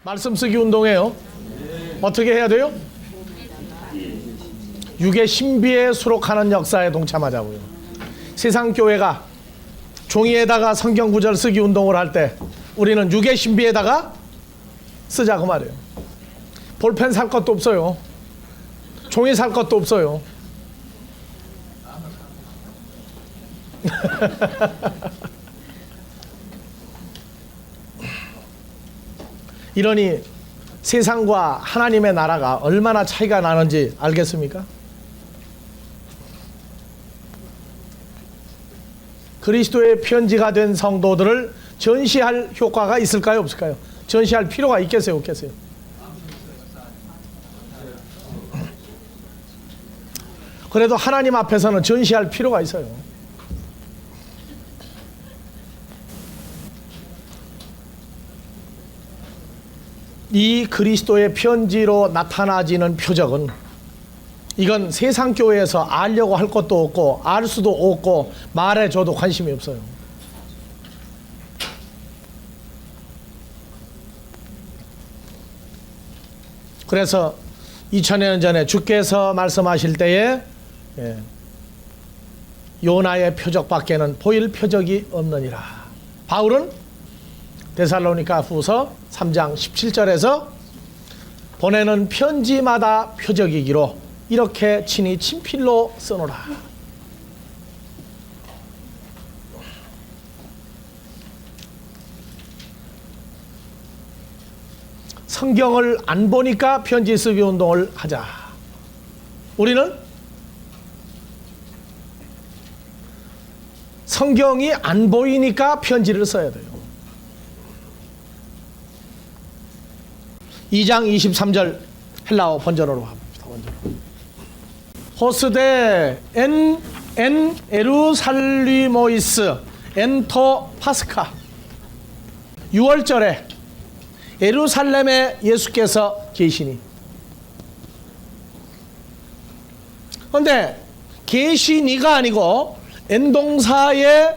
말씀 쓰기 운동이에요. 어떻게 해야 돼요? 육의 신비에 수록하는 역사에 동참하자고요. 세상 교회가 종이에다가 성경 구절 쓰기 운동을 할 때 우리는 육의 신비에다가 쓰자고 말이에요. 볼펜 살 것도 없어요. 종이 살 것도 없어요. 이러니 세상과 하나님의 나라가 얼마나 차이가 나는지 알겠습니까? 그리스도의 편지가 된 성도들을 전시할 효과가 있을까요? 없을까요? 전시할 필요가 있겠어요? 없겠어요? 그래도 하나님 앞에서는 전시할 필요가 있어요. 이 그리스도의 편지로 나타나지는 표적은 이건 세상 교회에서 알려고 할 것도 없고 알 수도 없고 말해줘도 관심이 없어요. 그래서 2000년 전에 주께서 말씀하실 때에 요나의 표적밖에는 보일 표적이 없느니라. 바울은 데살로니가 후서 3장 17절에서 보내는 편지마다 표적이기로 이렇게 친히 친필로 써놓으라. 성경을 안 보니까 편지 쓰기 운동을 하자. 우리는 성경이 안 보이니까 편지를 써야 돼요. 2장 23절 헬라어 번전어로 합니다. 호스데 엔 에루살리모이스 엔토 파스카 6월절에 예루살렘에 예수께서 계시니. 그런데 계시니가 아니고 엔동사의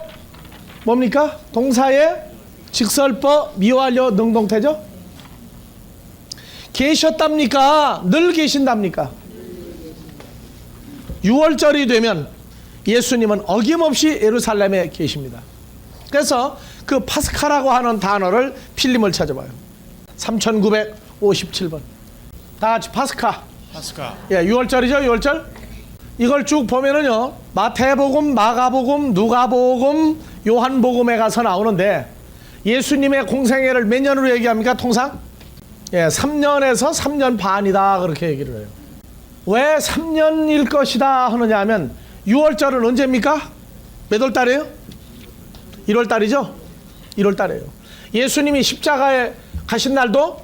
뭡니까? 동사의 직설법 미완료 능동태죠? 계셨답니까? 늘 계신답니까? 6월절이 되면 예수님은 어김없이 예루살렘에 계십니다. 그래서 그 파스카라고 하는 단어를 필림을 찾아봐요. 3957번. 다 같이 파스카. 예, 6월절이죠, 6월절. 이걸 쭉 보면은요, 마태복음, 마가복음, 누가복음, 요한복음에 가서 나오는데 예수님의 공생애를 몇 년으로 얘기합니까, 통상? 예, 3년에서 3년 반이다 그렇게 얘기를 해요. 왜 3년일 것이다 하느냐 하면 6월절은 언제입니까? 몇 월 달이에요? 1월 달이죠? 1월 달이에요. 예수님이 십자가에 가신 날도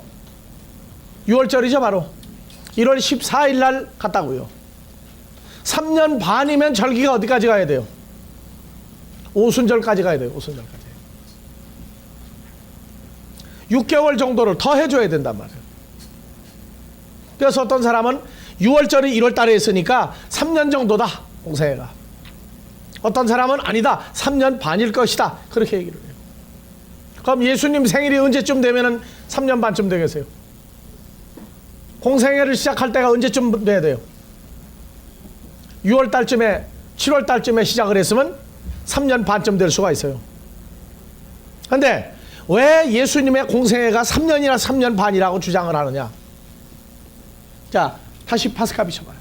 6월절이죠, 바로. 1월 14일 날 갔다고요. 3년 반이면 절기가 어디까지 가야 돼요? 오순절까지 가야 돼요, 오순절까지. 6개월 정도를 더 해줘야 된단 말이에요. 그래서 어떤 사람은 6월절이 1월 달에 있으니까 3년 정도다, 공생애가. 어떤 사람은 아니다, 3년 반일 것이다, 그렇게 얘기를 해요. 그럼 예수님 생일이 언제쯤 되면은 3년 반쯤 되겠어요? 공생애를 시작할 때가 언제쯤 돼야 돼요? 6월 달쯤에, 7월 달쯤에 시작을 했으면 3년 반쯤 될 수가 있어요. 그런데 왜 예수님의 공생애가 3년이나 3년 반이라고 주장을 하느냐? 자, 다시 파스카 비춰봐요.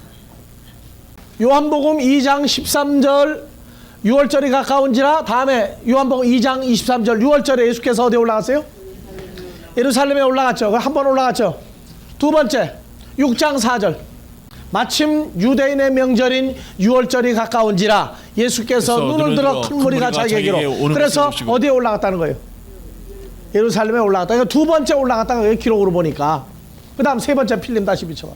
요한복음 2장 13절 6월절이 가까운지라 다음에 요한복음 2장 23절 6월절에 예수께서 어디에 올라갔어요? 예루살렘에 올라갔죠. 한 번 올라갔죠. 두 번째 6장 4절 마침 유대인의 명절인 6월절이 가까운지라 예수께서 눈을 들어 큰 무리가 자기에게로. 그래서 어디에 올라갔다는 거예요? 예루살렘에 올라갔다. 그러니까 두 번째 올라갔다는 거예요, 기록으로 보니까. 그 다음 세 번째 필름 다시 비춰봐.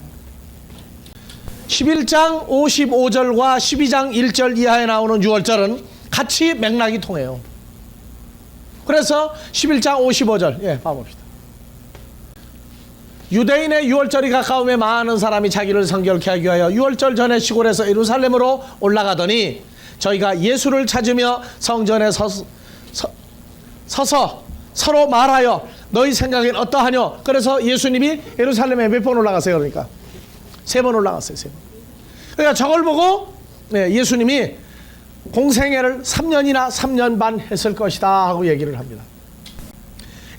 11장 55절과 12장 1절 이하에 나오는 6월절은 같이 맥락이 통해요. 그래서 11장 55절, 예, 봐봅시다. 유대인의 6월절이 가까움에 많은 사람이 자기를 성결케 하기 위하여 6월절 전에 시골에서 예루살렘으로 올라가더니 저희가 예수를 찾으며 성전에 서서 서로 말하여 너희 생각엔 어떠하뇨? 그래서 예수님이 예루살렘에 몇 번 올라가세요? 그러니까 3번 올라갔어요. 3번. 그러니까 저걸 보고 예수님이 공생애를 3년이나 3년 반 했을 것이다 하고 얘기를 합니다.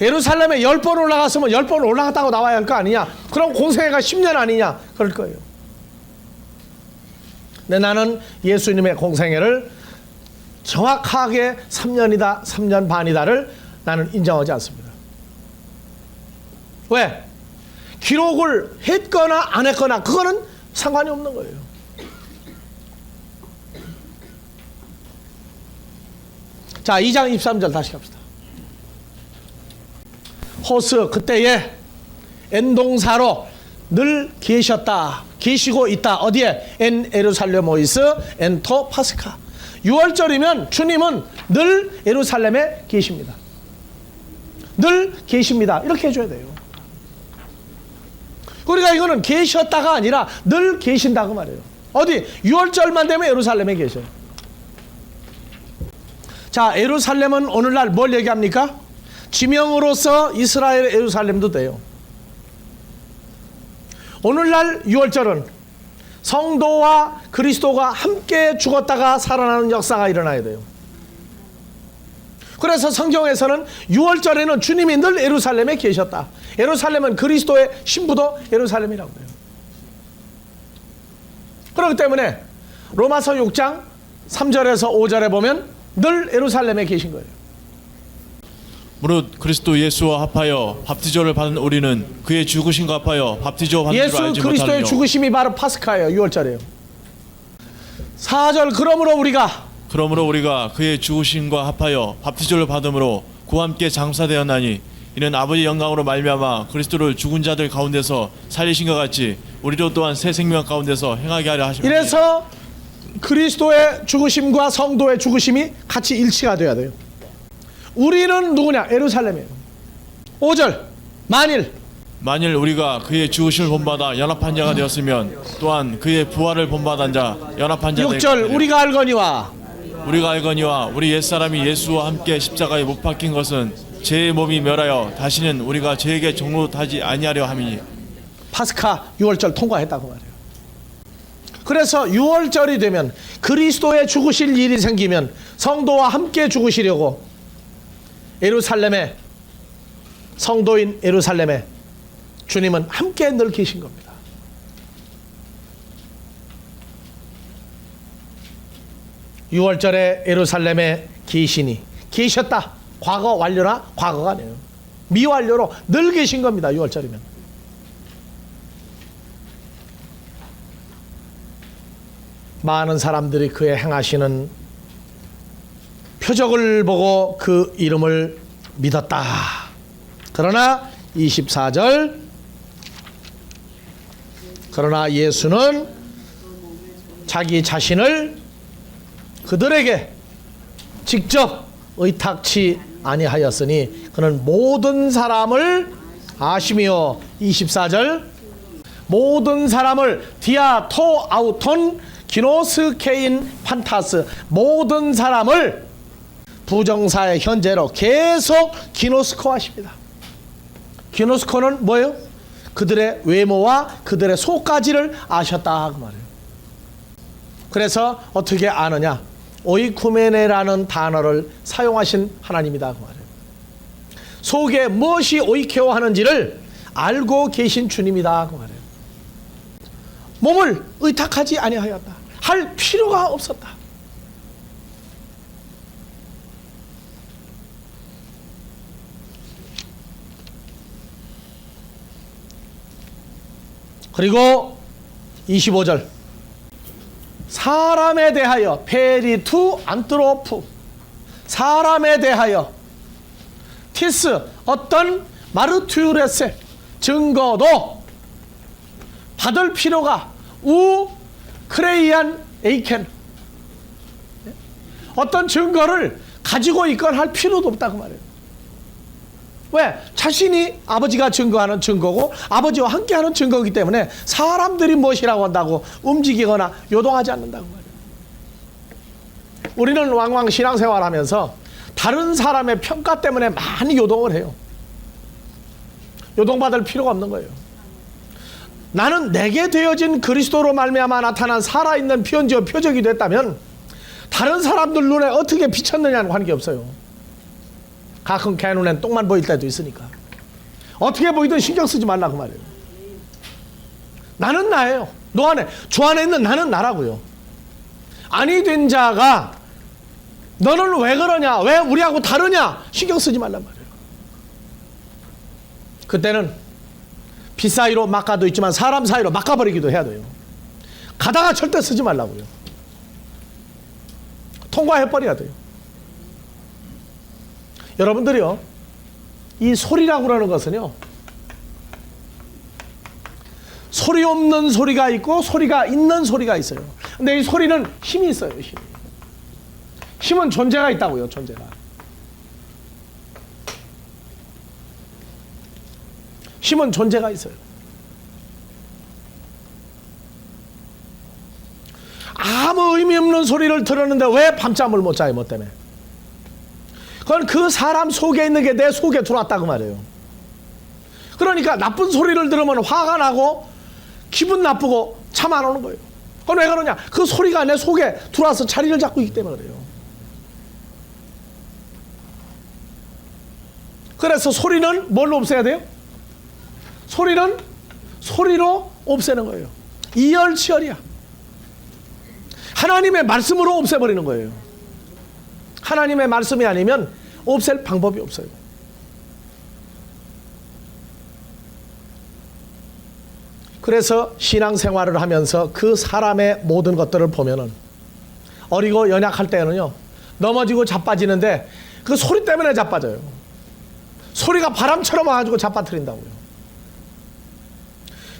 예루살렘에 10번 올라갔으면 10번 올라갔다고 나와야 할 거 아니냐? 그럼 공생애가 10년 아니냐? 그럴 거예요. 근데 나는 예수님의 공생애를 정확하게 3년이다 3년 반이다를 나는 인정하지 않습니다. 왜? 기록을 했거나 안 했거나 그거는 상관이 없는 거예요. 자, 2장 23절 다시 갑시다. 호스 그때에 엔동사로 늘 계셨다. 계시고 있다. 어디에? 엔 예루살레모이스 엔토 파스카. 6월절이면 주님은 늘 예루살렘에 계십니다. 늘 계십니다. 이렇게 해줘야 돼요. 우리가 이거는 계셨다가 아니라 늘 계신다고 말해요. 어디? 6월절만 되면 예루살렘에 계셔요. 자, 예루살렘은 오늘날 뭘 얘기합니까? 지명으로서 이스라엘 예루살렘도 돼요. 오늘날 6월절은 성도와 그리스도가 함께 죽었다가 살아나는 역사가 일어나야 돼요. 그래서 성경에서는 6월절에는 주님이 늘 예루살렘에 계셨다. 예루살렘은 그리스도의 신부도 예루살렘이라고 해요. 그렇기 때문에 로마서 6장 3절에서 5절에 보면 늘 예루살렘에 계신 거예요. 무릇 그리스도 예수와 합하여 밥티저를 받은 우리는 그의 죽으심과 합하여 밥티저 받는 줄 알지 예수 그리스도의 못하느뇨. 죽으심이 바로 파스카예요. 6월절이에요. 4절 그러므로 우리가 그의 죽으심과 합하여 밥티저를 받음으로 그와 함께 장사되었나니 이는 아버지 영광으로 말미암아 그리스도를 죽은 자들 가운데서 살리신 것 같이 우리도 또한 새 생명 가운데서 행하게 하려 하십니다. 이래서 그리스도의 죽으심과 성도의 죽으심이 같이 일치가 돼야 돼요. 우리는 누구냐? 예루살렘이에요. 5절 만일 우리가 그의 죽으심을 본받아 연합한 자가 되었으면 또한 그의 부활을 본받은 자 연합한 자 6절 우리가 알거니와 우리 옛사람이 예수와 함께 십자가에 못 박힌 것은 죄의 몸이 멸하여 다시는 우리가 죄에게 종노하지 아니하려 함이니. 파스카 6월절 통과했다고 말해요. 그래서 6월절이 되면 그리스도의 죽으실 일이 생기면 성도와 함께 죽으시려고 예루살렘에, 성도인 예루살렘에 주님은 함께 늘 계신 겁니다. (6월절에) 예루살렘에 계셨다. 과거 완료나 과거가 아니에요. 미완료로 늘 계신 겁니다. 6월절이면. 많은 사람들이 그의 행하시는 표적을 보고 그 이름을 믿었다. 그러나 24절 그러나 예수는 자기 자신을 그들에게 직접 의탁치 아니하였으니 그는 모든 사람을 아시며 24절 모든 사람을 디아 토 아우톤 기노스 케인 판타스 모든 사람을 부정사의 현재로 계속 기노스코 하십니다. 기노스코는 뭐예요? 그들의 외모와 그들의 속가지를 아셨다 그 말이에요. 그래서 어떻게 아느냐? 오이쿠메네라는 단어를 사용하신 하나님이다 그 말이에요. 속에 무엇이 오이케오 하는지를 알고 계신 주님이다 그 말이에요. 몸을 의탁하지 아니하였다. 할 필요가 없었다. 그리고 25절 사람에 대하여 페리투 안트로프 사람에 대하여 티스 어떤 마르투레세 증거도 받을 필요가 우 크레이안 에이켄 어떤 증거를 가지고 있거나 할 필요도 없다고 말해요. 왜? 자신이 아버지가 증거하는 증거고 아버지와 함께하는 증거이기 때문에 사람들이 무엇이라고 한다고 움직이거나 요동하지 않는다고 말해요. 우리는 왕왕 신앙생활하면서 다른 사람의 평가 때문에 많이 요동을 해요. 요동받을 필요가 없는 거예요. 나는 내게 되어진 그리스도로 말미암아 나타난 살아있는 편지와 표적이 됐다면 다른 사람들 눈에 어떻게 비쳤느냐는 관계없어요. 가끔 걔 눈엔 똥만 보일 때도 있으니까 어떻게 보이든 신경 쓰지 말라고 말이에요. 나는 나예요. 너 안에, 주 안에 있는 나는 나라고요. 아니 된 자가 너는 왜 그러냐, 왜 우리하고 다르냐 신경 쓰지 말란 말이에요. 그때는 피 사이로 막가도 있지만 사람 사이로 막가버리기도 해야 돼요. 가다가 절대 쓰지 말라고요. 통과해버려야 돼요. 여러분들이요, 이 소리라고 그러는 것은요, 소리 없는 소리가 있고 소리가 있는 소리가 있어요. 근데 이 소리는 힘이 있어요. 힘은 존재가 있다고요. 존재가. 힘은 존재가 있어요. 아무 의미 없는 소리를 들었는데 왜 밤잠을 못 자요? 뭐 때문에? 그건 그 사람 속에 있는 게 내 속에 들어왔다고 말이에요. 그러니까 나쁜 소리를 들으면 화가 나고 기분 나쁘고 잠 안 오는 거예요. 그건 왜 그러냐? 그 소리가 내 속에 들어와서 자리를 잡고 있기 때문에 그래요. 그래서 소리는 뭘로 없애야 돼요? 소리는 소리로 없애는 거예요. 이열치열이야. 하나님의 말씀으로 없애버리는 거예요. 하나님의 말씀이 아니면 없앨 방법이 없어요. 그래서 신앙생활을 하면서 그 사람의 모든 것들을 보면은 어리고 연약할 때는요, 넘어지고 자빠지는데 그 소리 때문에 자빠져요. 소리가 바람처럼 와가지고 자빠뜨린다고요.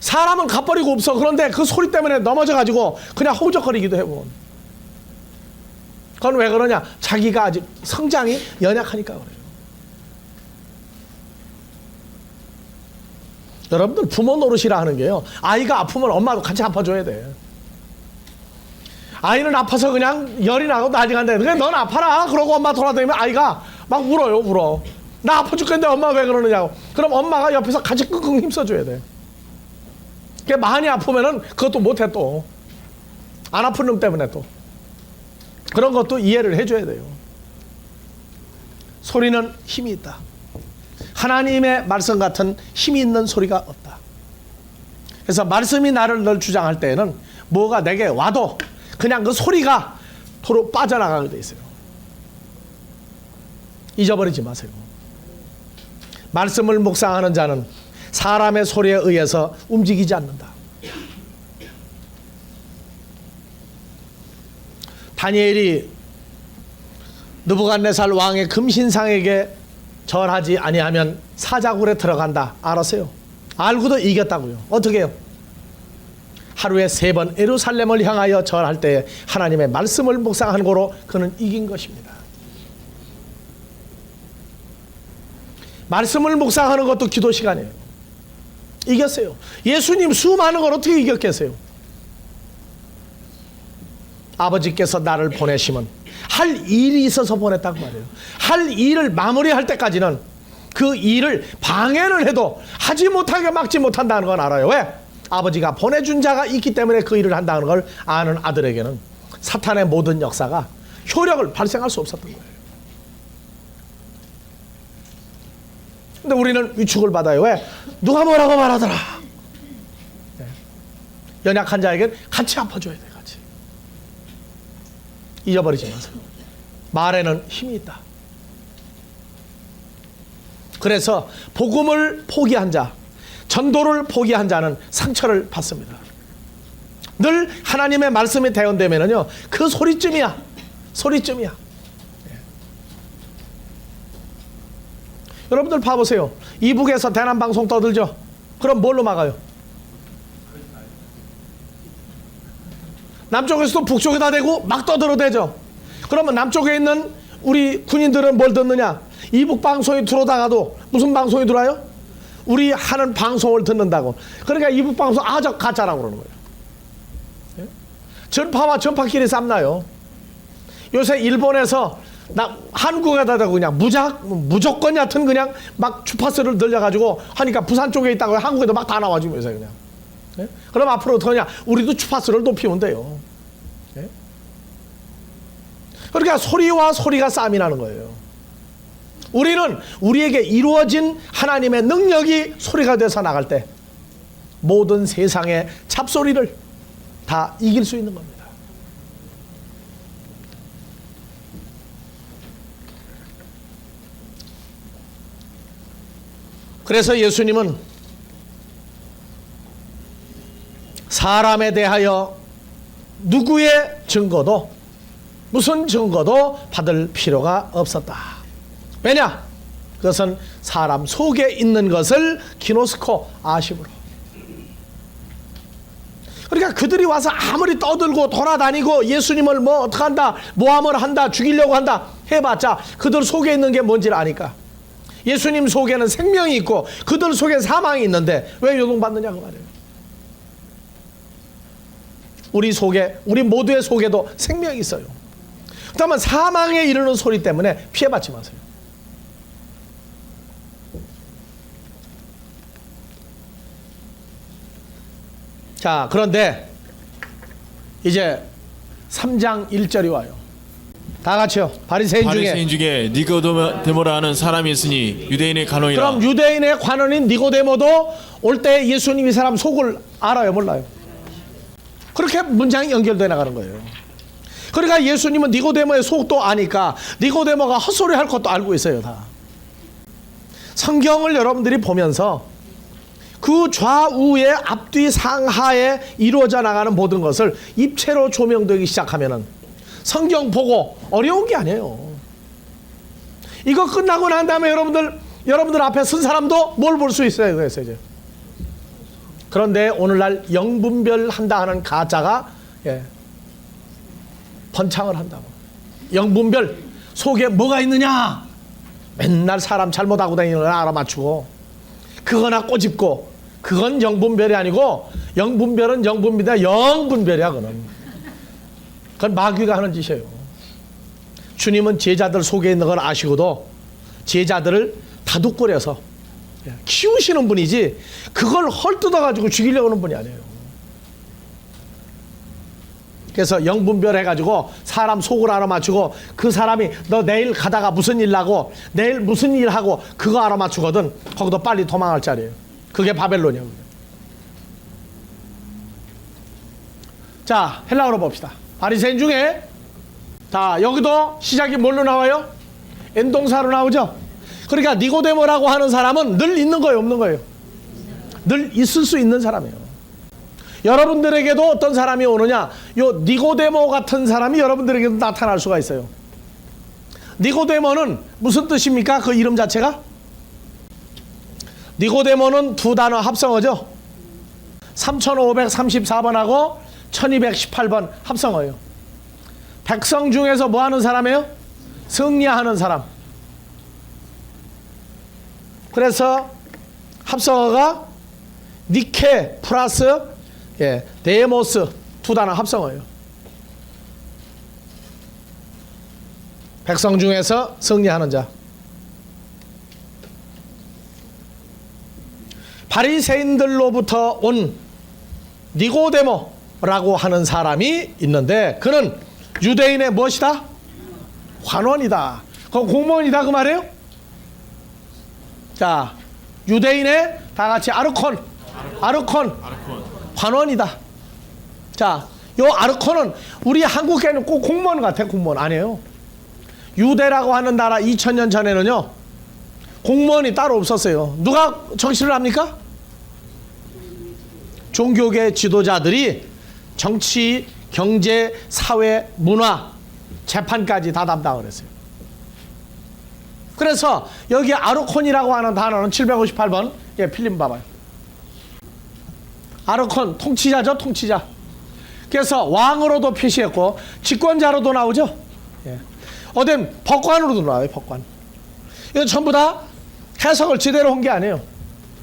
사람은 갚버리고 없어. 그런데 그 소리 때문에 넘어져가지고 그냥 허우적거리기도 해요. 그건 왜 그러냐? 자기가 아직 성장이 연약하니까 그래요. 여러분들 부모 노릇이라 하는 게요, 아이가 아프면 엄마도 같이 아파줘야 돼. 아이는 아파서 그냥 열이 나고 난리가 나는데 그래 넌 아파라 그러고 엄마 돌아다니면 아이가 막 울어요. 울어. 나 아파 죽겠는데 엄마 왜 그러느냐고. 그럼 엄마가 옆에서 같이 끙끙 힘써줘야 돼. 그게 많이 아프면은 그것도 못해 또. 안 아픈 놈 때문에 또. 그런 것도 이해를 해줘야 돼요. 소리는 힘이 있다. 하나님의 말씀 같은 힘이 있는 소리가 없다. 그래서 말씀이 나를 늘 주장할 때에는 뭐가 내게 와도 그냥 그 소리가 도로 빠져나가게 돼 있어요. 잊어버리지 마세요. 말씀을 묵상하는 자는 사람의 소리에 의해서 움직이지 않는다. 다니엘이 느부갓네살 왕의 금신상에게 절하지 아니하면 사자굴에 들어간다. 알았어요? 알고도 이겼다고요. 어떻게 해요? 하루에 3번 예루살렘을 향하여 절할 때 하나님의 말씀을 묵상하는 거로 그는 이긴 것입니다. 말씀을 묵상하는 것도 기도 시간이에요. 이겼어요. 예수님 수많은 걸 어떻게 이겼겠어요? 아버지께서 나를 보내시면 할 일이 있어서 보냈다고 말해요. 할 일을 마무리할 때까지는 그 일을 방해를 해도 하지 못하게 막지 못한다는 건 알아요. 왜? 아버지가 보내준 자가 있기 때문에 그 일을 한다는 걸 아는 아들에게는 사탄의 모든 역사가 효력을 발생할 수 없었던 거예요. 근데 우리는 위축을 받아요. 왜? 누가 뭐라고 말하더라. 네. 연약한 자에겐 같이 아파줘야 돼. 같이. 잊어버리지 마세요. 말에는 힘이 있다. 그래서 복음을 포기한 자, 전도를 포기한 자는 상처를 받습니다. 늘 하나님의 말씀이 대언되면은요, 그 소리쯤이야. 소리쯤이야. 네. 여러분들 봐보세요. 이북에서 대남방송 떠들죠? 그럼 뭘로 막아요? 남쪽에서도 북쪽에다 대고 막 떠들어대죠. 그러면 남쪽에 있는 우리 군인들은 뭘 듣느냐? 이북 방송이 들어다가도 무슨 방송이 들어와요? 우리 하는 방송을 듣는다고. 그러니까 이북 방송 저 가짜라고 그러는 거예요. 예? 전파와 전파끼리 쌈나요. 요새 일본에서 한국에다 그냥 무조건 얕은 그냥 막 주파수를 늘려가지고 하니까 부산 쪽에 있다가 한국에도 막 다 나와지고 있어요 그냥. 예? 그럼 앞으로 어떡하냐? 우리도 주파수를 높이면 돼요. 예? 그러니까 소리와 소리가 싸움이 나는 거예요. 우리는 우리에게 이루어진 하나님의 능력이 소리가 돼서 나갈 때 모든 세상의 잡소리를 다 이길 수 있는 겁니다. 그래서 예수님은 사람에 대하여 누구의 증거도 무슨 증거도 받을 필요가 없었다. 왜냐? 그것은 사람 속에 있는 것을 기노스코 아심으로. 그러니까 그들이 와서 아무리 떠들고 돌아다니고 예수님을 뭐 어떡한다, 모함을 한다, 죽이려고 한다 해봤자 그들 속에 있는 게 뭔지를 아니까. 예수님 속에는 생명이 있고 그들 속에 사망이 있는데 왜 요동받느냐고 말이에요. 우리 속에, 우리 모두의 속에도 생명이 있어요. 그렇다면 사망에 이르는 소리 때문에 피해받지 마세요. 자, 그런데 이제 3장 1절이 와요. 다 같이요. 바리새인 중에 니고데모라 하는 사람이 있으니 유대인의 관원이라. 그럼 유대인의 관원인 니고데모도 올 때 예수님 이 사람 속을 알아요, 몰라요? 그렇게 문장이 연결돼 나가는 거예요. 그러니까 예수님은 니고데모의 속도 아니까 니고데모가 헛소리 할 것도 알고 있어요, 다. 성경을 여러분들이 보면서 그 좌우에 앞뒤 상하에 이루어져 나가는 모든 것을 입체로 조명되기 시작하면은 성경 보고 어려운 게 아니에요. 이거 끝나고 난 다음에 여러분들 앞에 선 사람도 뭘 볼 수 있어요, 그래서 이제. 그런데 오늘날 영분별 한다 하는 가짜가 번창을 한다고. 영분별 속에 뭐가 있느냐? 맨날 사람 잘못하고 다니는 걸 알아맞추고 그거나 꼬집고 그건 영분별이 아니고 영분별은 영분별이다. 영분별이야 그건. 그건 마귀가 하는 짓이에요. 주님은 제자들 속에 있는 걸 아시고도 제자들을 다독거려서 키우시는 분이지 그걸 헐뜯어가지고 죽이려고 하는 분이 아니에요. 그래서 영분별 해가지고 사람 속을 알아맞추고 그 사람이 너 내일 가다가 무슨 일 나고 내일 무슨 일 하고 그거 알아맞추거든. 거기도 빨리 도망갈 자리예요. 그게 바벨론이에요. 자, 헬라어로 봅시다. 바리새인 중에 자, 여기도 시작이 뭘로 나와요? 엔동사로 나오죠. 그러니까 니고데모라고 하는 사람은 늘 있는 거예요, 없는 거예요? 늘 있을 수 있는 사람이에요. 여러분들에게도 어떤 사람이 오느냐? 요 니고데모 같은 사람이 여러분들에게도 나타날 수가 있어요. 니고데모는 무슨 뜻입니까? 그 이름 자체가? 니고데모는 두 단어 합성어죠. 3534번하고 1218번 합성어예요. 백성 중에서 뭐 하는 사람이에요? 승리하는 사람. 그래서 합성어가 니케 플러스 데모스 두 단어 합성어예요. 백성 중에서 승리하는 자. 바리새인들로부터 온 니고데모라고 하는 사람이 있는데 그는 유대인의 무엇이다? 관원이다. 그 공무원이다 그 말이에요? 자, 유대인의 다 같이 아르콘. 관원이다. 자, 요 아르콘은 우리 한국에는 꼭 공무원 같아. 공무원 아니에요. 유대라고 하는 나라 2000년 전에는요 공무원이 따로 없었어요. 누가 정치를 합니까? 종교계 지도자들이 정치, 경제, 사회, 문화, 재판까지 다 담당을 했어요. 그래서 여기 아르콘이라고 하는 단어는 758번 필름 봐봐요. 아르콘 통치자죠, 통치자. 그래서 왕으로도 표시했고 집권자로도 나오죠. 어딘 법관으로도 나와요, 법관. 이건 전부 다 해석을 제대로 한 게 아니에요.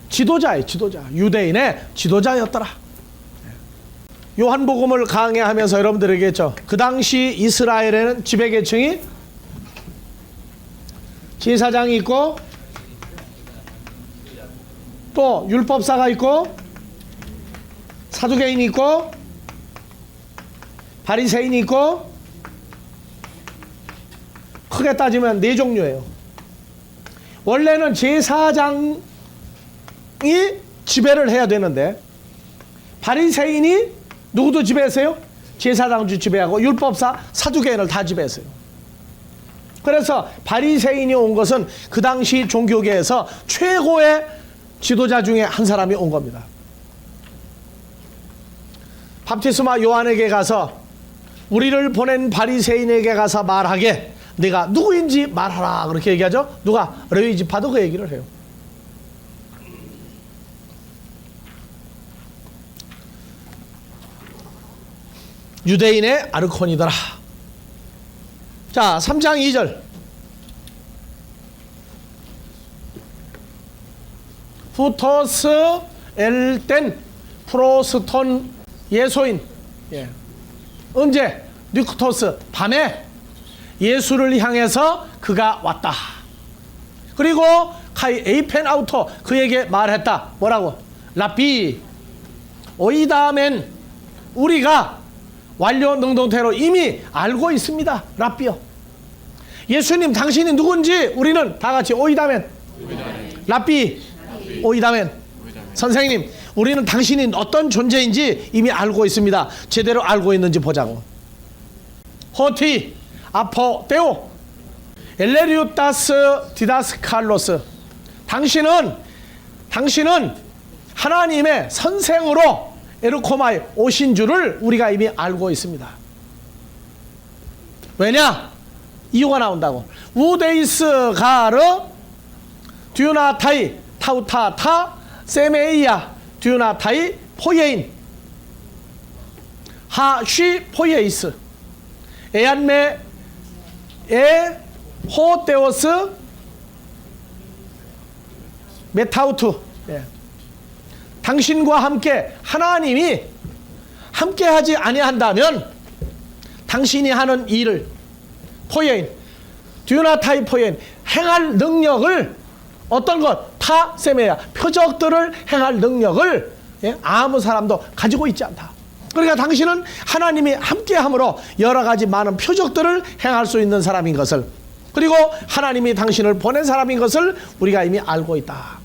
지도자예요, 지도자. 유대인의 지도자였더라. 요한복음을 강해하면서 여러분들에게 했죠. 그 당시 이스라엘에는 지배계층이 제사장이 있고 또 율법사가 있고 사두개인이 있고 바리새인이 있고 크게 따지면 네 종류예요. 원래는 제사장이 지배를 해야 되는데 바리새인이 누구도 지배했어요? 제사장도 지배하고 율법사 사두개인을 다 지배했어요. 그래서 바리새인이 온 것은 그 당시 종교계에서 최고의 지도자 중에 한 사람이 온 겁니다. 밥티스마 요한에게 가서 우리를 보낸 바리새인에게 가서 말하게 네가 누구인지 말하라 그렇게 얘기하죠. 누가? 레위 지파도 그 얘기를 해요. 유대인의 아르코니더라. 자, 3장 2절. 후토스 엘텐 프로스톤 예소인. 예. 언제? 뉴크토스 밤에 예수를 향해서 그가 왔다. 그리고 카이 에이펜 아우토 그에게 말했다. 뭐라고? 라비 오이다멘 우리가 완료 능동태로 이미 알고 있습니다. 라비요. 예수님 당신이 누군지 우리는 다 같이 오이다멘. 라비 오이다멘. 선생님 우리는 당신이 어떤 존재인지 이미 알고 있습니다. 제대로 알고 있는지 보자고. 호티 아포테오 엘레리우타스 디다스칼로스 당신은 하나님의 선생으로 에르코마에 오신 줄을 우리가 이미 알고 있습니다. 왜냐? 이유가 나온다고. 우데이스 가르 듀나타이 타우타타 세메이야 듀나타이 포예인 하쉬 포예이스 에안메 에 호테오스 메타우투. 예. 당신과 함께 하나님이 함께하지 아니한다면 당신이 하는 일을 포예인 듀나타이 포예인 행할 능력을 어떤 것 타세메야 표적들을 행할 능력을 아무 사람도 가지고 있지 않다. 그러니까 당신은 하나님이 함께함으로 여러 가지 많은 표적들을 행할 수 있는 사람인 것을, 그리고 하나님이 당신을 보낸 사람인 것을 우리가 이미 알고 있다.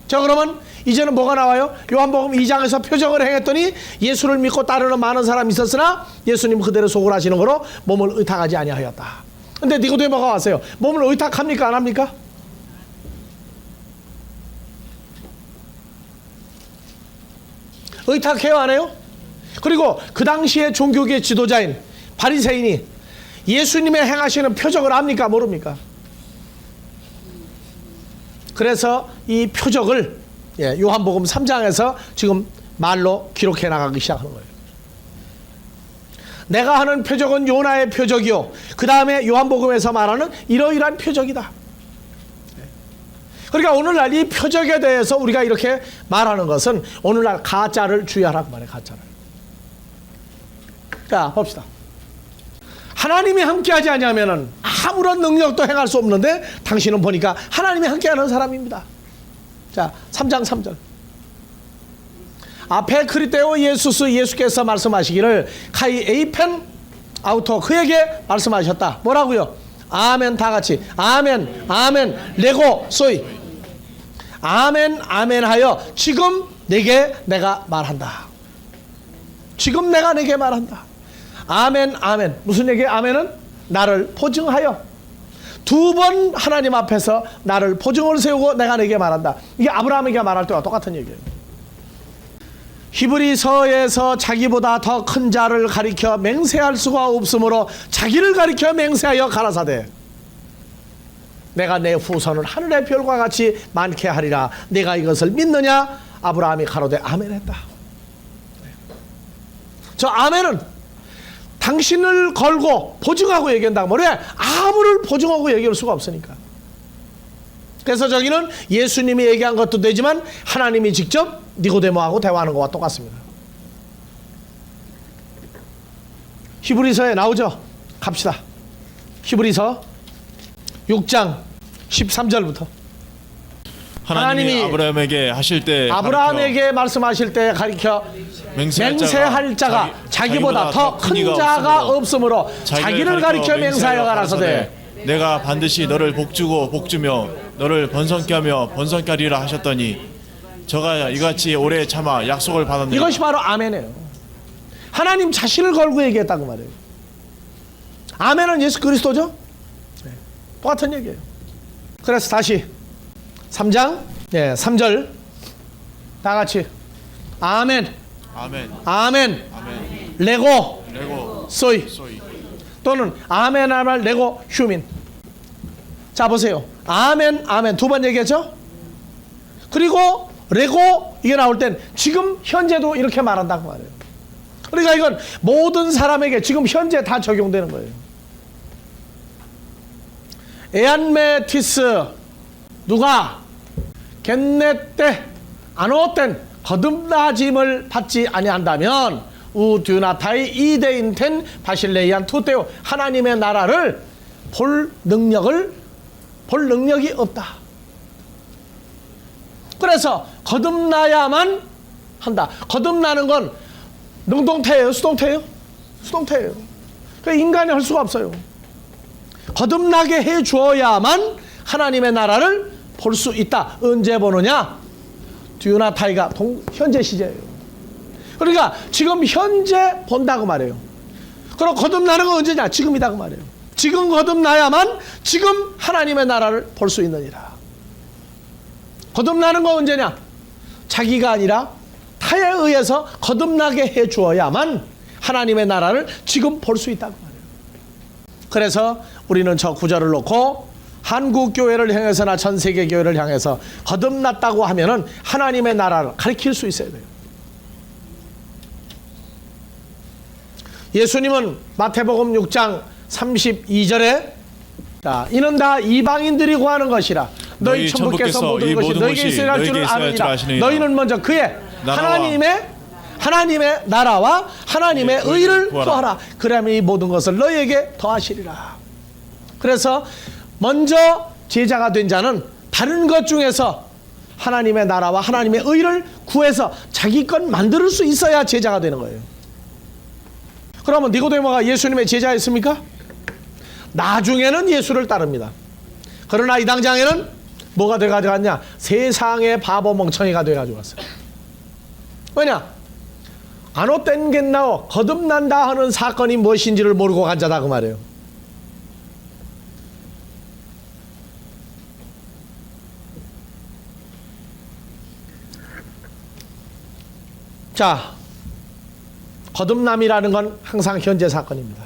자, 그러면 이제는 뭐가 나와요? 요한복음 2장에서 표적을 행했더니 예수를 믿고 따르는 많은 사람이 있었으나 예수님 그대로 속을 하시는 거로 몸을 의탁하지 아니하였다. 근데 니고데모가 왔어요. 몸을 의탁합니까? 안 합니까? 의탁해요? 안 해요? 그리고 그 당시에 종교계 지도자인 바리새인이 예수님의 행하시는 표적을 압니까? 모릅니까? 그래서 이 표적을 요한복음 3장에서 지금 말로 기록해 나가기 시작하는 거예요. 내가 하는 표적은 요나의 표적이요 그 다음에 요한복음에서 말하는 이러이러한 표적이다. 그러니까 오늘날 이 표적에 대해서 우리가 이렇게 말하는 것은 오늘날 가짜를 주의하라고 말해요. 가짜를. 자, 봅시다. 하나님이 함께하지 않으면 아무런 능력도 행할 수 없는데 당신은 보니까 하나님이 함께하는 사람입니다. 자, 3장 3절. 앞에 크리테오 예수스 예수께서 말씀하시기를 카이 에이펜 아우토 그에게 말씀하셨다. 뭐라고요? 아멘. 다 같이 아멘 아멘 레고 소이 아멘 아멘 하여 지금 내게 내가 말한다. 지금 내가 내게 말한다. 아멘 아멘. 무슨 얘기예요? 아멘은 나를 보증하여 두 번 하나님 앞에서 나를 보증을 세우고 내가 내게 말한다. 이게 아브라함에게 말할 때와 똑같은 얘기예요. 히브리서에서 자기보다 더 큰 자를 가리켜 맹세할 수가 없으므로 자기를 가리켜 맹세하여 가라사대 내가 내 후손을 하늘의 별과 같이 많게 하리라. 내가 이것을 믿느냐? 아브라함이 가로되 아멘 했다. 저 아멘은 당신을 걸고 보증하고 얘기한다고. 왜? 아무를 보증하고 얘기할 수가 없으니까. 그래서 저기는 예수님이 얘기한 것도 되지만 하나님이 직접 니고데모하고 대화하는 것과 똑같습니다. 히브리서에 나오죠. 갑시다. 히브리서 6장 13절부터. 하나님이 하나님이 아브라함에게 하실 때 아브라함에게 말씀하실 때 가리켜 맹세할 자가 자기보다 더 큰 자가 없으므로 자기를 가리켜 맹세하여 가라사대 내가 반드시 너를 복주고 복주며 너를 번성케 하며 번성케 하리라 하셨더니 저가 이같이 오래 참아 약속을 받았느니라. 이것이 바로 아멘이에요. 하나님 자신을 걸고 얘기했다고 말해요. 아멘은 예수 그리스도죠. 네. 똑같은 얘기예요. 그래서 다시 3장 3절 다 같이 아멘 아멘 아멘 아멘 레고 레고 소이 소이 또는 아멘 아멘 레고 휴민. 자 보세요. 아멘 아멘 두 번 얘기했죠. 그리고 레고 이게 나올 땐 지금 현재도 이렇게 말한다고 말해요. 그러니까 이건 모든 사람에게 지금 현재 다 적용되는 거예요. 에안메티스 누가 겟네 때 아노땐 거듭나짐을 받지 아니한다면 우듀나타이 이데인텐 바실레이안 투테오 하나님의 나라를 볼 능력이 없다. 그래서 거듭나야만 한다. 거듭나는 건 능동태예요, 수동태예요? 수동태예요. 인간이 할 수가 없어요. 거듭나게 해 주어야만 하나님의 나라를 볼 수 있다. 언제 보느냐? 듀나타이가 현재 시제예요. 그러니까 지금 현재 본다고 말해요. 그럼 거듭나는 건 언제냐? 지금이다 그 말이에요. 지금 거듭나야만 지금 하나님의 나라를 볼 수 있느니라. 거듭나는 건 언제냐? 자기가 아니라 타에 의해서 거듭나게 해 주어야만 하나님의 나라를 지금 볼 수 있다고 말해요. 그래서 우리는 저 구절을 놓고 한국 교회를 향해서나 전 세계 교회를 향해서 거듭났다고 하면은 하나님의 나라를 가리킬 수 있어야 돼요. 예수님은 마태복음 6장 32절에 이는 다 이방인들이 구하는 것이라 너희 천부께서 모든 것이 너희에게 있어야 할 줄을 아느니라. 너희는 먼저 그의 하나님의 나라와 하나님의 의를 구하라. 그러면 이 모든 것을 너희에게 더하시리라. 그래서 먼저 제자가 된 자는 다른 것 중에서 하나님의 나라와 하나님의 의를 구해서 자기 것 만들 수 있어야 제자가 되는 거예요. 그러면 니고데모가 예수님의 제자였습니까? 나중에는 예수를 따릅니다. 그러나 이 당장에는 뭐가 돼가지고 왔냐? 세상의 바보 멍청이가 돼가지고 왔어요. 왜냐? 안오 땡겐나오 거듭난다 하는 사건이 무엇인지를 모르고 간 자다 그 말이에요. 자, 거듭남이라는 건 항상 현재 사건입니다.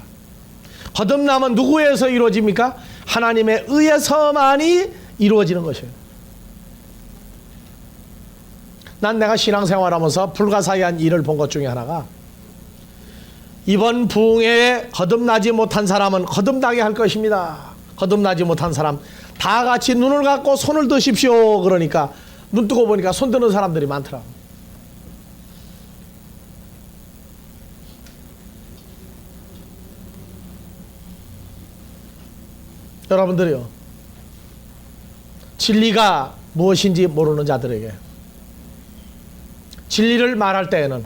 거듭남은 누구에서 이루어집니까? 하나님의 의에서만이 이루어지는 것이에요. 난 내가 신앙생활하면서 불가사의한 일을 본 것 중에 하나가 이번 부흥회에 거듭나지 못한 사람은 거듭나게 할 것입니다. 거듭나지 못한 사람 다 같이 눈을 감고 손을 드십시오. 그러니까 눈 뜨고 보니까 손 드는 사람들이 많더라고요. 여러분들이요, 진리가 무엇인지 모르는 자들에게 진리를 말할 때에는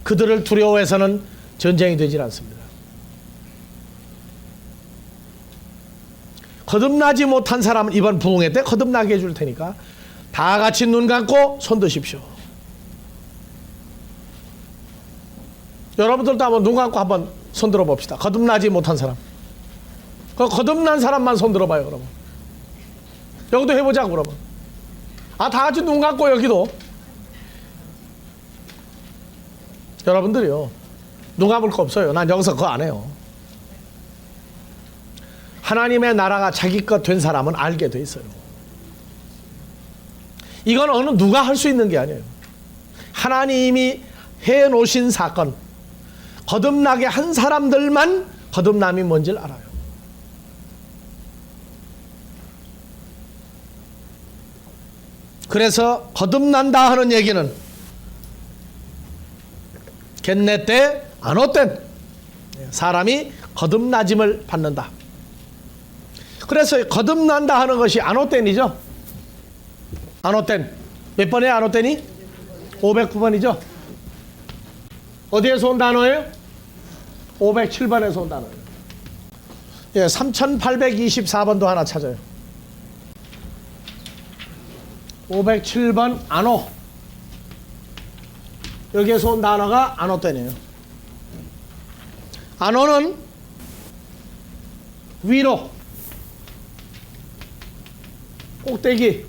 그들을 두려워해서는 전쟁이 되질 않습니다. 거듭나지 못한 사람은 이번 부흥회 때 거듭나게 해줄 테니까 다 같이 눈 감고 손 드십시오. 여러분들도 한번 눈 감고 한번 손 들어 봅시다. 거듭나지 못한 사람. 거듭난 사람만 손 들어봐요. 그러면 여기도 해보자고. 그러면 다 같이 눈 감고 여기도. 여러분들이요, 눈 감을 거 없어요. 난 여기서 그거 안 해요. 하나님의 나라가 자기 것 된 사람은 알게 돼 있어요. 이건 어느 누가 할 수 있는 게 아니에요. 하나님이 해놓으신 사건, 거듭나게 한 사람들만 거듭남이 뭔지를 알아요. 그래서 거듭난다 하는 얘기는 겟네 때 안오 땐 사람이 거듭나짐을 받는다. 그래서 거듭난다 하는 것이 아노텐이죠. 아노텐. 몇 번에 아노텐이? 509번이죠. 어디에서 온 단어예요? 507번에서 온 단어예요. 예, 3824번도 하나 찾아요. 507번 아노. 여기에서 온 단어가 아노텐이에요. 아노는 위로, 꼭대기,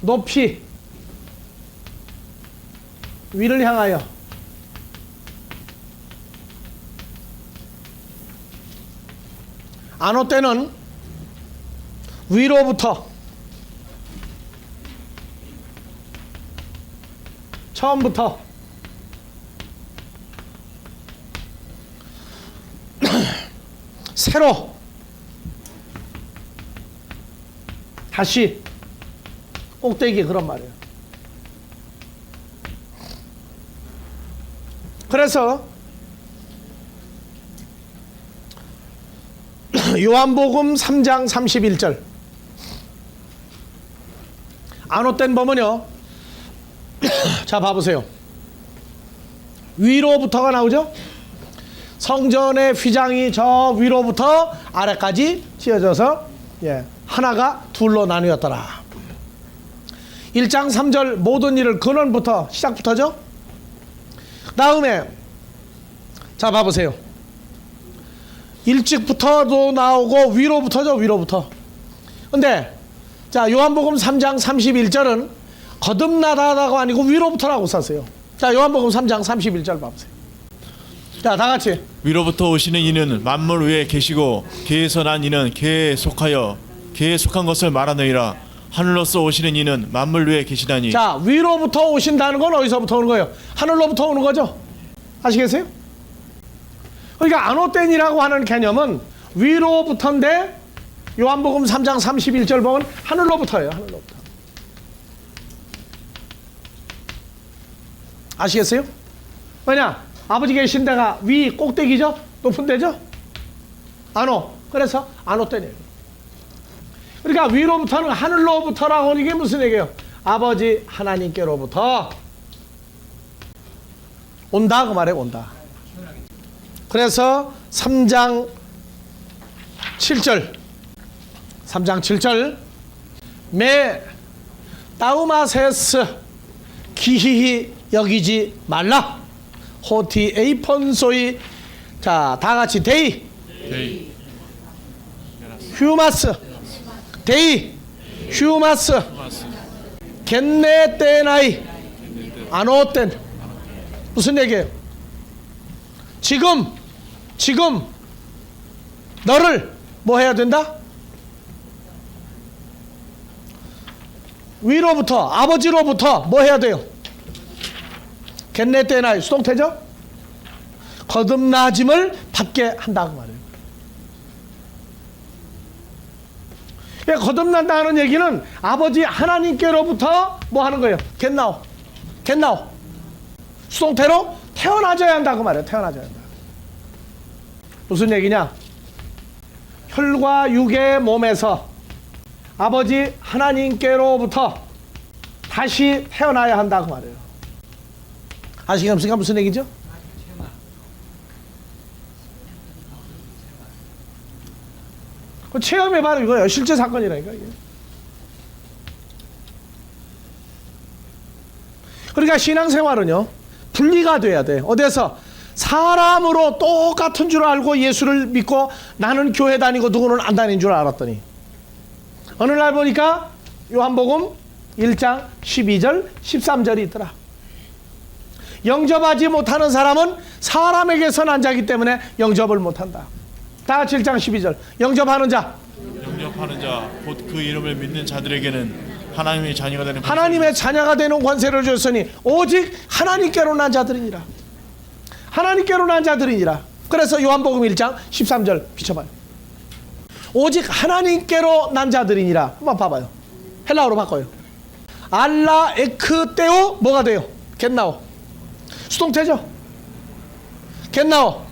높이, 위를 향하여. 아노 때는 위로부터, 처음부터 새로 다시 꼭대기, 그런 말이에요. 그래서 요한복음 3장 31절 아노땐 보면요, 자 봐보세요. 위로부터가 나오죠. 성전의 휘장이 저 위로부터 아래까지 지어져서 하나가 둘로 나뉘었더라. 1장 3절 모든 일을 근원부터, 시작부터죠. 다음에 자 봐보세요. 일찍부터도 나오고 위로부터죠. 위로부터. 근데 자 요한복음 3장 31절은 거듭나다가 아니고 위로부터라고 썼어요. 자 요한복음 3장 31절 봐보세요. 자 다같이 위로부터 오시는 이는 만물 위에 계시고 개에서 난 이는 개에 속하여 개에 속한 것을 말하느니라. 하늘로서 오시는 이는 만물 위에 계시다니. 자 위로부터 오신다는 건 어디서부터 오는 거예요? 하늘로부터 오는 거죠. 아시겠어요? 그러니까 아노텐이라고 하는 개념은 위로부터인데 요한복음 3장 31절 보면 하늘로부터예요. 하늘로부터. 아시겠어요? 왜냐? 아버지 계신 데가 위 꼭대기죠? 높은 데죠? 아노. 그래서 아노텐이에요. 그러니까 위로부터는 하늘로부터라고 하는 게 무슨 얘기예요? 아버지 하나님께로부터 온다 그 말이에요. 온다. 그래서 3장 7절 3장 7절 매 따우마세스 기히히 여기지 말라 호티 에이폰소이. 자 다같이 데이 휴마스 데이 휴마스 겐네 때나이 아노땐. 무슨 얘기예요? 지금 너를 뭐 해야 된다? 위로부터 아버지로부터 뭐 해야 돼요? 겟네 때나이 수동태죠? 거듭나짐을 받게 한다고 말해요. 거듭난다는 얘기는 아버지 하나님께로부터 뭐 하는 거예요? 겟나오 수동태로 태어나져야 한다고 말해요. 태어나져야 한다. 무슨 얘기냐? 혈과 육의 몸에서 아버지 하나님께로부터 다시 태어나야 한다고 말해요. 아시겠습니까? 무슨 얘기죠? 그 체험이 바로 이거예요. 실제 사건이라니까 이게. 그러니까 신앙생활은요 분리가 돼야 돼. 어디서 사람으로 똑같은 줄 알고 예수를 믿고 나는 교회 다니고 누구는 안 다니는 줄 알았더니 어느 날 보니까 요한복음 1장 12절 13절이 있더라. 영접하지 못하는 사람은 사람에게서 난 자기 때문에 영접을 못한다. 다 같이 1장 12절 영접하는 자 곧 그 이름을 믿는 자들에게는 하나님의 자녀가 되는 하나님의 자녀가 되는 권세를 주었으니 오직 하나님께로 난 자들이니라. 하나님께로 난 자들이니라. 그래서 요한복음 1장 13절 비춰봐요. 오직 하나님께로 난 자들이니라. 한번 봐봐요. 헬라어로 바꿔요. 알라 에크테오 뭐가 돼요? 겟나오 수동태죠. 겟나오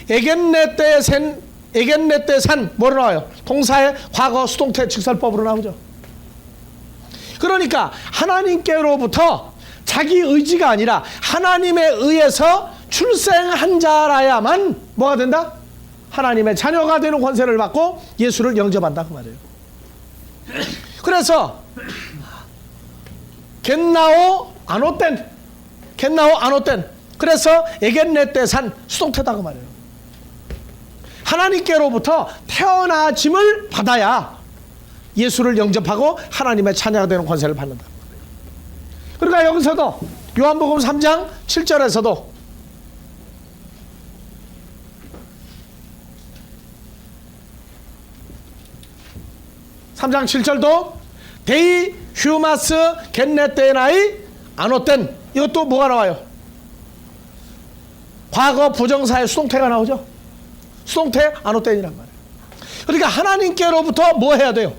에겐네 때 산 뭐로 나와요? 동사의 과거 수동태 직설법으로 나오죠. 그러니까 하나님께로부터 자기 의지가 아니라 하나님에 의해서 출생한 자라야만 뭐가 된다? 하나님의 자녀가 되는 권세를 받고 예수를 영접한다 그 말이에요. 그래서 겟나오 아노땐 그래서 에겐네 때 산 수동태다 그 말이에요. 하나님께로부터 태어나짐을 받아야 예수를 영접하고 하나님의 자녀가 되는 권세를 받는다. 그러니까 여기서도 요한복음 3장 7절에서도 데이 휴마스 겟네테나이 아노땐 이것도 뭐가 나와요? 과거 부정사의 수동태가 나오죠. 수동태 아노땐이란 말이에요. 그러니까 하나님께로부터 뭐 해야 돼요?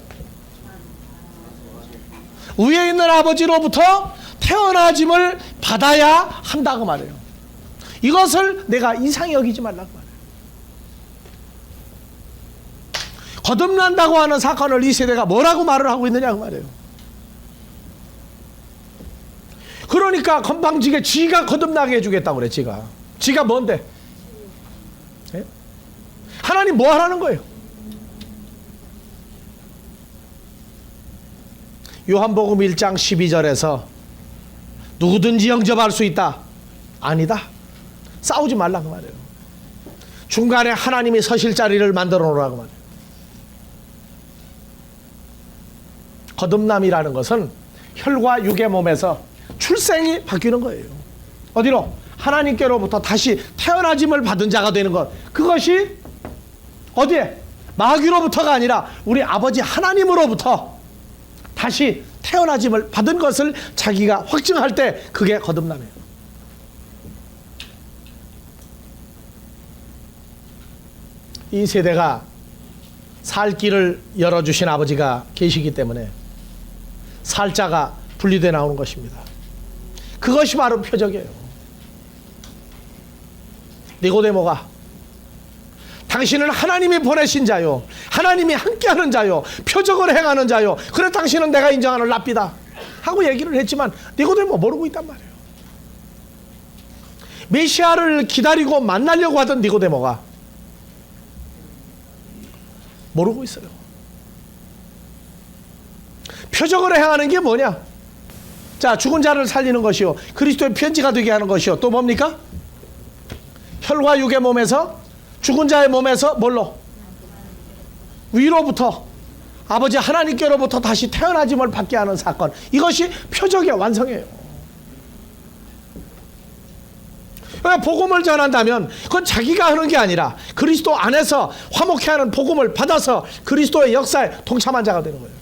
위에 있는 아버지로부터 태어나짐을 받아야 한다고 말해요. 이것을 내가 이상히 여기지 말라고 말해요. 거듭난다고 하는 사건을 이 세대가 뭐라고 말을 하고 있느냐고 말해요. 그러니까 건방지게 지가 거듭나게 해주겠다고 그래. 지가 뭔데? 예? 하나님 뭐 하라는 거예요? 요한복음 1장 12절에서 누구든지 영접할 수 있다. 아니다. 싸우지 말라고 말해요. 중간에 하나님이 서실 자리를 만들어 놓으라고 말해요. 거듭남이라는 것은 혈과 육의 몸에서 출생이 바뀌는 거예요. 어디로? 하나님께로부터 다시 태어나짐을 받은 자가 되는 것. 그것이 어디에? 마귀로부터가 아니라 우리 아버지 하나님으로부터 다시 태어나짐을 받은 것을 자기가 확증할 때 그게 거듭남이에요. 이 세대가 살 길을 열어주신 아버지가 계시기 때문에 살자가 분리돼 나오는 것입니다. 그것이 바로 표적이에요. 니고데모가 당신은 하나님이 보내신 자요, 하나님이 함께하는 자요, 표적을 행하는 자요, 그래 당신은 내가 인정하는 랍비다 하고 얘기를 했지만 니고데모 모르고 있단 말이에요. 메시아를 기다리고 만나려고 하던 니고데모가 모르고 있어요. 표적을 행하는 게 뭐냐? 자, 죽은 자를 살리는 것이요, 그리스도의 편지가 되게 하는 것이요, 또 뭡니까? 혈과 육의 몸에서, 죽은 자의 몸에서 뭘로? 위로부터 아버지 하나님께로부터 다시 태어나짐을 받게 하는 사건. 이것이 표적의 완성이에요. 복음을 전한다면 그건 자기가 하는 게 아니라 그리스도 안에서 화목해 하는 복음을 받아서 그리스도의 역사에 동참한 자가 되는 거예요.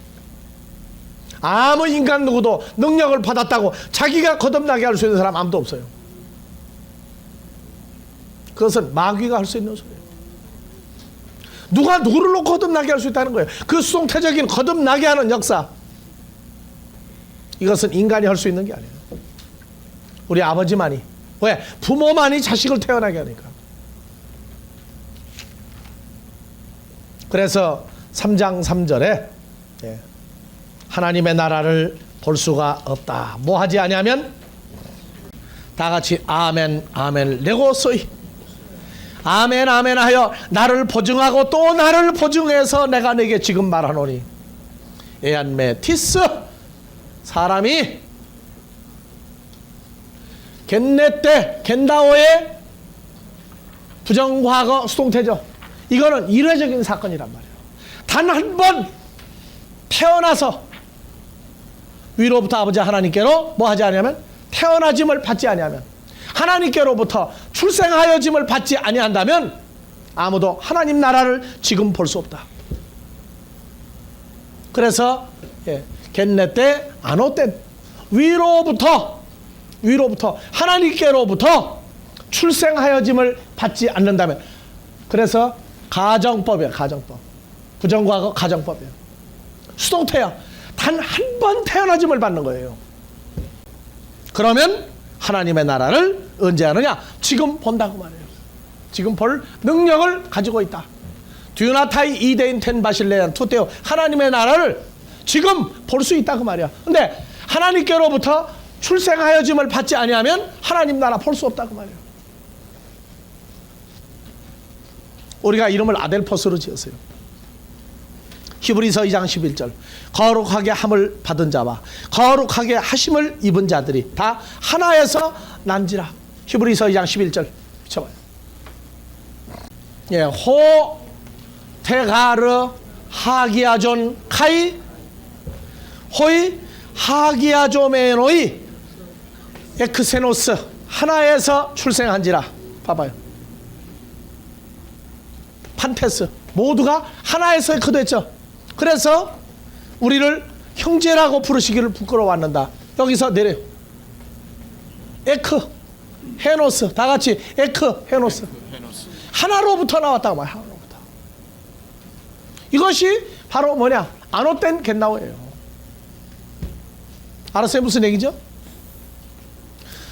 아무 인간 누구도 능력을 받았다고 자기가 거듭나게 할 수 있는 사람 아무도 없어요. 그것은 마귀가 할 수 있는 소리예요. 누가 누구를 놓고 거듭나게 할 수 있다는 거예요. 그 수동태적인 거듭나게 하는 역사, 이것은 인간이 할 수 있는 게 아니에요. 우리 아버지만이. 왜? 부모만이 자식을 태어나게 하니까. 그래서 3장 3절에 하나님의 나라를 볼 수가 없다. 뭐 하지 아니하면? 다 같이 아멘 아멘 레고소이, 아멘 아멘 하여 나를 보증하고 또 나를 보증해서 내가 네게 지금 말하노니, 에안메티스, 사람이 겟네때 겟나오의 부정과거 수동태죠. 이거는 이례적인 사건이란 말이에요. 단 한 번 태어나서 위로부터 아버지 하나님께로 뭐 하지 아니하면? 태어나짐을 받지 아니하면, 하나님께로부터 출생하여짐을 받지 아니한다면 아무도 하나님 나라를 지금 볼 수 없다. 그래서 겟네때 아노땐, 위로부터 하나님께로부터 출생하여짐을 받지 않는다면, 그래서 가정법이에요. 가정법, 부정과거 가정법이에요. 수동태야. 단 한 번 태어나짐을 받는 거예요. 그러면 하나님의 나라를 언제 하느냐? 지금 본다고 말해요. 지금 볼 능력을 가지고 있다. 듀나타이 이데인 텐 바실레안 투테오 하나님의 나라를 지금 볼 수 있다 그 말이야. 근데 하나님께로부터 출생하여짐을 받지 아니하면 하나님 나라 볼 수 없다 그 말이야. 우리가 이름을 아델포스로 지었어요. 히브리서 2장 11절 거룩하게 함을 받은 자와 거룩하게 하심을 입은 자들이 다 하나에서 난지라. 히브리서 2장 11절 비춰봐요. 예, 호 테가르 하기야존 카이 호이 하기야조메노이 에크세노스 하나에서 출생한지라. 봐봐요. 판테스 모두가 하나에서 에크됐죠. 그래서 우리를 형제라고 부르시기를 부끄러워한다. 여기서 내려. 에크 헤노스 다 같이 에크 헤노스 하나로부터 나왔다고 말이야. 하나로부터. 이것이 바로 뭐냐? 아노텐 겟나오예요. 알았어요? 무슨 얘기죠?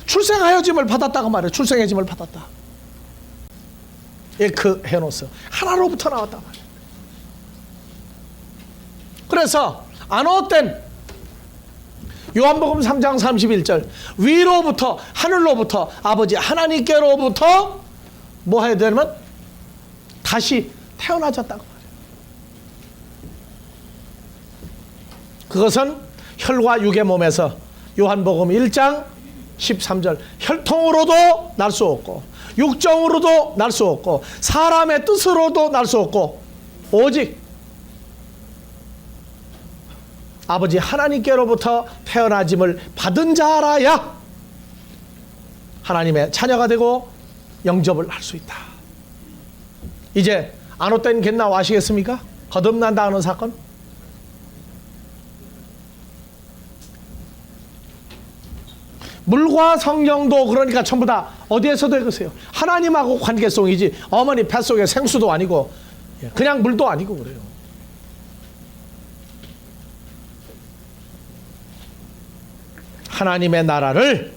출생하여짐을 받았다고 말해요. 출생해짐을 받았다. 에크 헤노스 하나로부터 나왔다 말이에요. 그래서 아노텐 요한복음 3장 31절 위로부터 하늘로부터 아버지 하나님께로부터 뭐 해야 되냐면 다시 태어나졌다고 말해요. 그것은 혈과 육의 몸에서 요한복음 1장 13절 혈통으로도 날 수 없고 육정으로도 날 수 없고 사람의 뜻으로도 날 수 없고 오직 아버지 하나님께로부터 태어나짐을 받은 자라야 하나님의 자녀가 되고 영접을 할 수 있다. 이제 아노텐 겟나오 아시겠습니까? 거듭난다 하는 사건. 물과 성령도 그러니까 전부 다 어디에서도 해보세요. 하나님하고 관계성이지 어머니 뱃속의 생수도 아니고 그냥 물도 아니고 그래요. 하나님의 나라를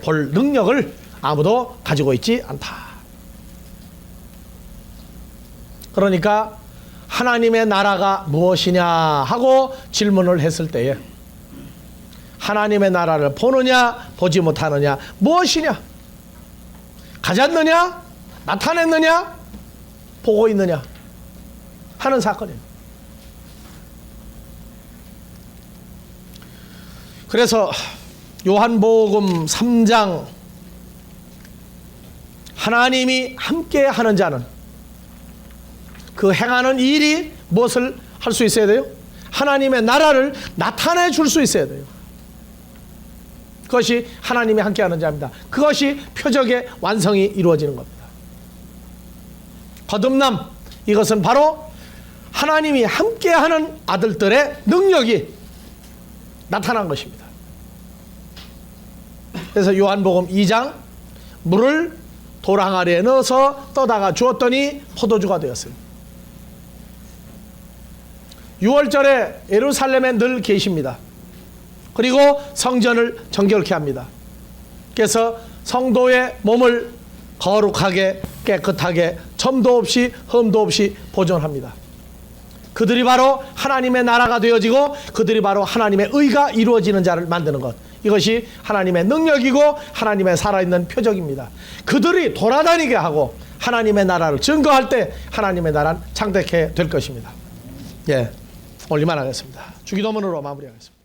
볼 능력을 아무도 가지고 있지 않다. 그러니까 하나님의 나라가 무엇이냐 하고 질문을 했을 때에 하나님의 나라를 보느냐 보지 못하느냐 무엇이냐 가졌느냐 나타냈느냐 보고 있느냐 하는 사건이에요. 그래서 요한복음 3장 하나님이 함께 하는 자는 그 행하는 일이 무엇을 할 수 있어야 돼요? 하나님의 나라를 나타내 줄 수 있어야 돼요. 그것이 하나님이 함께하는 자입니다. 그것이 표적의 완성이 이루어지는 겁니다. 거듭남 이것은 바로 하나님이 함께하는 아들들의 능력이 나타난 것입니다. 그래서 요한복음 2장 물을 도랑아리에 넣어서 떠다가 주었더니 포도주가 되었어요. 6월절에 예루살렘에 늘 계십니다. 그리고 성전을 정결케 합니다. 그래서 성도의 몸을 거룩하게 깨끗하게 점도 없이 흠도 없이 보존합니다. 그들이 바로 하나님의 나라가 되어지고 그들이 바로 하나님의 의가 이루어지는 자를 만드는 것. 이것이 하나님의 능력이고 하나님의 살아있는 표적입니다. 그들이 돌아다니게 하고 하나님의 나라를 증거할 때 하나님의 나라는 창대케 될 것입니다. 예, 오늘 이만하겠습니다. 주기도문으로 마무리하겠습니다.